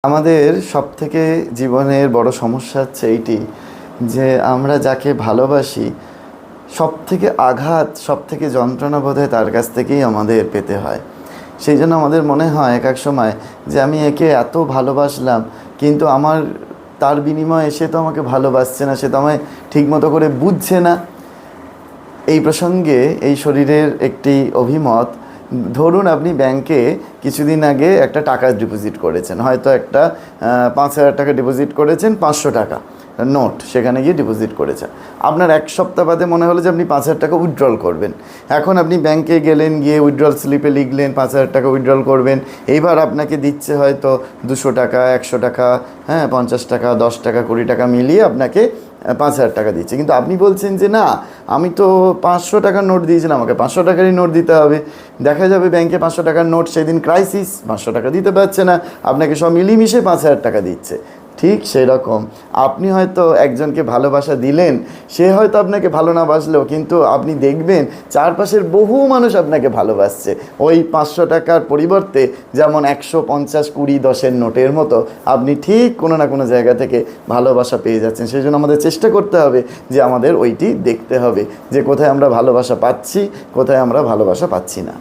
আমাদের সবথেকে জীবনের বড় সমস্যা হচ্ছে এইটি যে আমরা যাকে ভালোবাসি সবথেকে আঘাত সবথেকে যন্ত্রণা বোধহয় তার কাছ থেকেই আমাদের পেতে হয়। সেই জন্য আমাদের মনে হয় এক এক সময় যে আমি একে এত ভালোবাসলাম, কিন্তু আমার তার বিনিময়ে সে তো আমাকে ভালোবাসছে না, সে তো আমায় ঠিকমতো করে বুঝছে না। এই প্রসঙ্গে এই শরীরের একটি অভিমত, ধরুন আপনি ব্যাংকে কিছুদিন আগে একটা টাকা ডিপোজিট করেছেন, হয়তো একটা 5,000 টাকা ডিপোজিট করেছেন, 500 টাকা নোট সেখানে গিয়ে ডিপোজিট করেছেন। আপনার এক সপ্তাহ বাদে মনে হলো যে আপনি 5,000 টাকা উইথড্রল করবেন। এখন আপনি ব্যাংকে গেলেন, গিয়ে উইথড্রল স্লিপে লিখলেন 5,000 টাকা উইথড্রল করবেন। এইবার আপনাকে দিচ্ছে হয়তো 200 টাকা, 100 টাকা, 50 টাকা, 10 টাকা, 20 টাকা মিলিয়ে আপনাকে 5,000 টাকা দিচ্ছে। কিন্তু আপনি বলছেন যে না, আমি তো 500 টাকার নোট দিয়েছিলাম, আমাকে 500 টাকারই নোট দিতে হবে। দেখা যাবে ব্যাংকে 500 টাকার নোট সেদিন ক্রাইসিস, 500 টাকা দিতে পারছে না, আপনাকে সব মিলিয়ে মিশে 5,000 টাকা দিচ্ছে। ঠিক সেই রকম আপনি হয়তো একজনকে ভালোবাসা দিলেন, সে হয়তো আপনাকে ভালো না বাসলেও কিন্তু আপনি দেখবেন চারপাশের বহু মানুষ আপনাকে ভালোবাসছে। ওই 500 টাকার পরিবর্তে যেমন 100, 50, 20, 10-এর নোটের মতো আপনি ঠিক কোনো না কোনো জায়গা থেকে ভালোবাসা পেয়ে যাচ্ছেন। সেই জন্য আমাদের চেষ্টা করতে হবে যে আমাদের ওইটি দেখতে হবে যে কোথায় আমরা ভালোবাসা পাচ্ছি, কোথায় আমরা ভালোবাসা পাচ্ছি না।